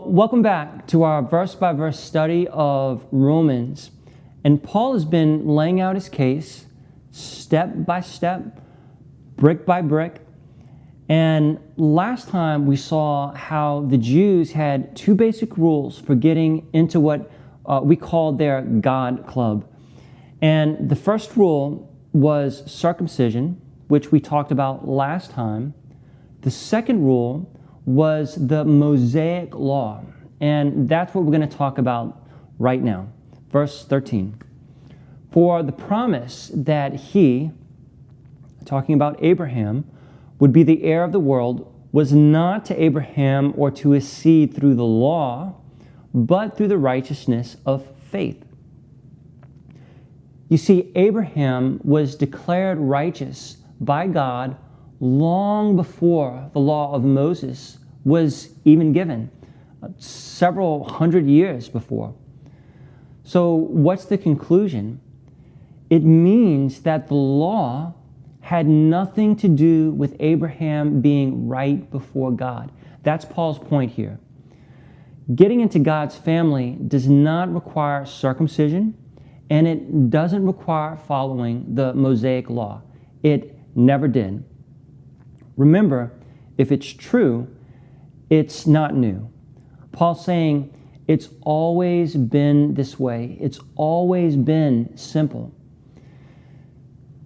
welcome back to our verse-by-verse study of Romans. And Paul has been laying out his case step by step, brick by brick. And last time we saw how the Jews had two basic rules for getting into what we called their God club. And the first rule was circumcision, which we talked about last time. The second rule was the Mosaic law, and that's what we're going to talk about right now. Verse 13. For the promise that he, talking about Abraham, would be the heir of the world was not to Abraham or to his seed through the law, but through the righteousness of faith. You see, Abraham was declared righteous by God long before the law of Moses was even given, several hundred years before. So what's the conclusion? It means that the law had nothing to do with Abraham being right before God. That's Paul's point here. Getting into God's family does not require circumcision, and it doesn't require following the Mosaic law. It never did. Remember, if it's true, it's not new. Paul's saying it's always been this way. It's always been simple.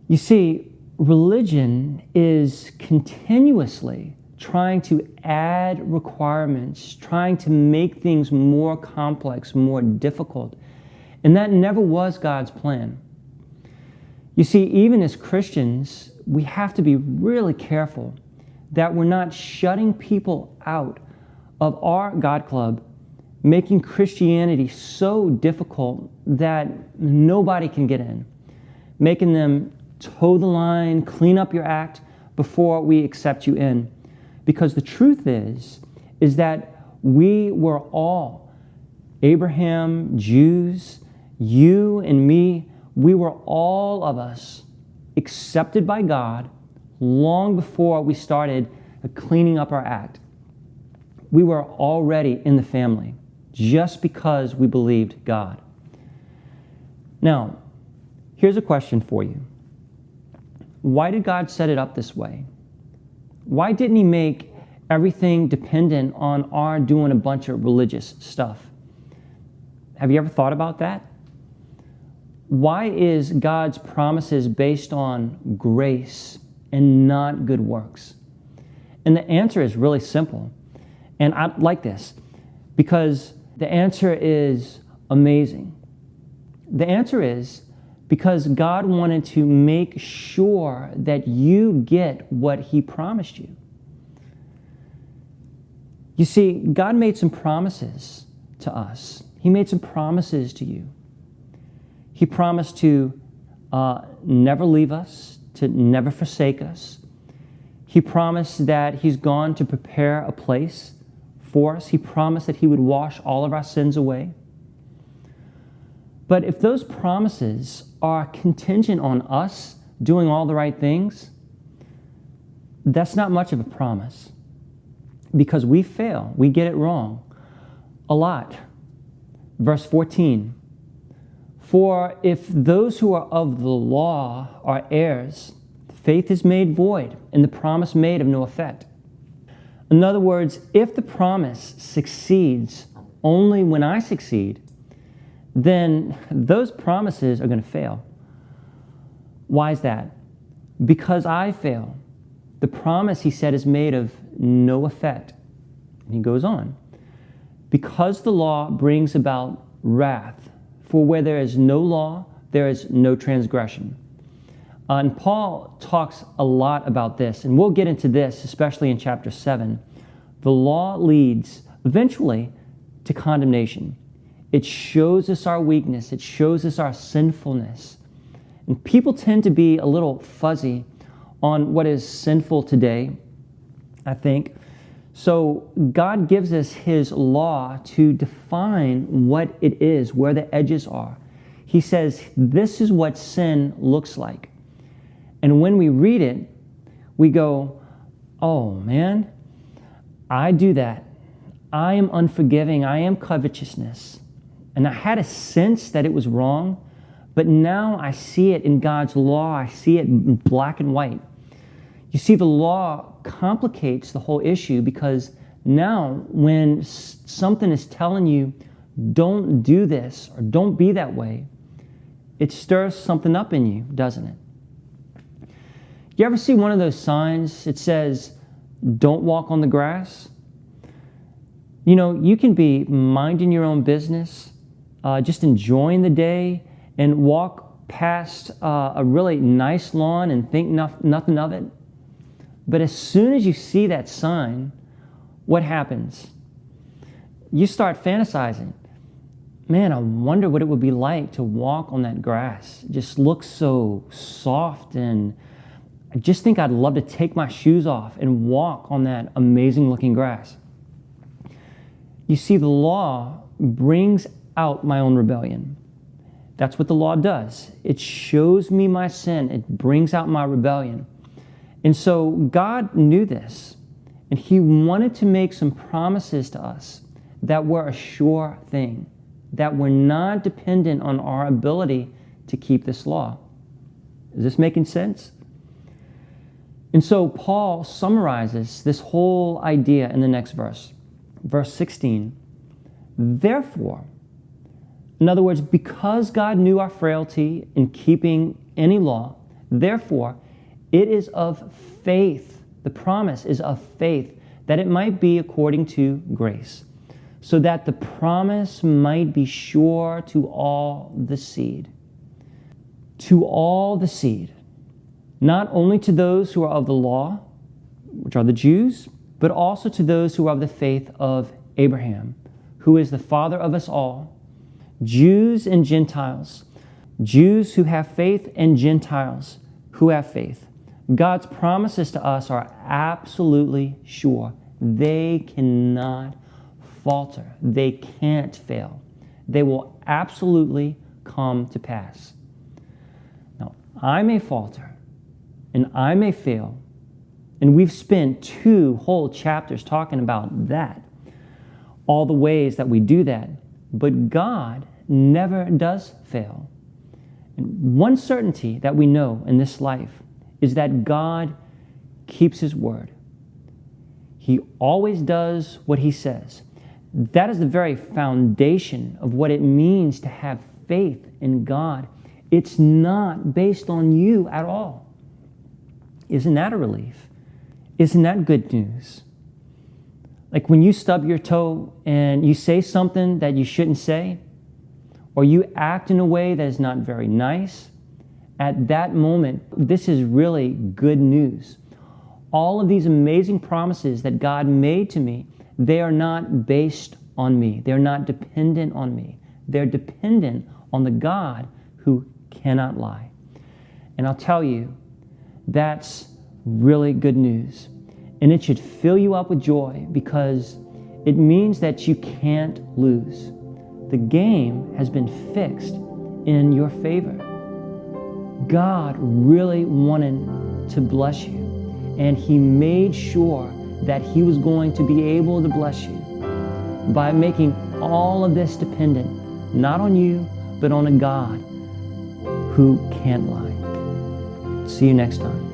You see, religion is continuously trying to add requirements, trying to make things more complex, more difficult. And that never was God's plan. You see, even as Christians, we have to be really careful that we're not shutting people out of our God club, making Christianity so difficult that nobody can get in, making them toe the line, clean up your act before we accept you in. Because the truth is that we were all, Abraham, Jews, you and me, we were all of us accepted by God long before we started cleaning up our act. We were already in the family just because we believed God. Now, here's a question for you. Why did God set it up this way? Why didn't He make everything dependent on our doing a bunch of religious stuff? Have you ever thought about that? Why is God's promises based on grace and not good works? And the answer is really simple. And I like this because the answer is amazing. The answer is because God wanted to make sure that you get what He promised you. You see, God made some promises to us. He made some promises to you. He promised to never leave us, to never forsake us. He promised that He's gone to prepare a place for us. He promised that He would wash all of our sins away. But if those promises are contingent on us doing all the right things, that's not much of a promise because we fail. We get it wrong a lot. Verse 14. For if those who are of the law are heirs, faith is made void, and the promise made of no effect. In other words, if the promise succeeds only when I succeed, then those promises are going to fail. Why is that? Because I fail. The promise, he said, is made of no effect. And he goes on. Because the law brings about wrath, for where there is no law, there is no transgression. And Paul talks a lot about this, and we'll get into this, especially in chapter 7. The law leads eventually to condemnation. It shows us our weakness. It shows us our sinfulness. And people tend to be a little fuzzy on what is sinful today, I think. So God gives us His law to define what it is, where the edges are. He says, this is what sin looks like. And when we read it, we go, oh man, I do that. I am unforgiving, I am covetousness. And I had a sense that it was wrong, but now I see it in God's law. I see it in black and white. You see, the law complicates the whole issue because now when something is telling you, don't do this or don't be that way, it stirs something up in you, doesn't it? You ever see one of those signs? It says, don't walk on the grass. You know, you can be minding your own business, just enjoying the day, and walk past a really nice lawn and think nothing of it. But as soon as you see that sign, what happens? You start fantasizing. Man, I wonder what it would be like to walk on that grass. It just looks so soft, and I just think I'd love to take my shoes off and walk on that amazing looking grass. You see, the law brings out my own rebellion. That's what the law does. It shows me my sin. It brings out my rebellion. And so God knew this, and He wanted to make some promises to us that were a sure thing, that were not dependent on our ability to keep this law. Is this making sense? And so Paul summarizes this whole idea in the next verse, verse 16. Therefore, in other words, because God knew our frailty in keeping any law, therefore, it is of faith, the promise is of faith, that it might be according to grace, so that the promise might be sure to all the seed. To all the seed, not only to those who are of the law, which are the Jews, but also to those who are of the faith of Abraham, who is the father of us all, Jews and Gentiles, Jews who have faith and Gentiles who have faith. God's promises to us are absolutely sure. They cannot falter. They can't fail. They will absolutely come to pass. Now, I may falter and I may fail, and we've spent 2 whole chapters talking about that, all the ways that we do that, but God never does fail. And one certainty that we know in this life is that God keeps His word. He always does what He says. That is the very foundation of what it means to have faith in God. It's not based on you at all. Isn't that a relief? Isn't that good news? Like when you stub your toe and you say something that you shouldn't say, or you act in a way that is not very nice, at that moment, this is really good news. All of these amazing promises that God made to me, they are not based on me. They're not dependent on me. They're dependent on the God who cannot lie. And I'll tell you, that's really good news. And it should fill you up with joy because it means that you can't lose. The game has been fixed in your favor. God really wanted to bless you, and He made sure that He was going to be able to bless you by making all of this dependent, not on you, but on a God who can't lie. See you next time.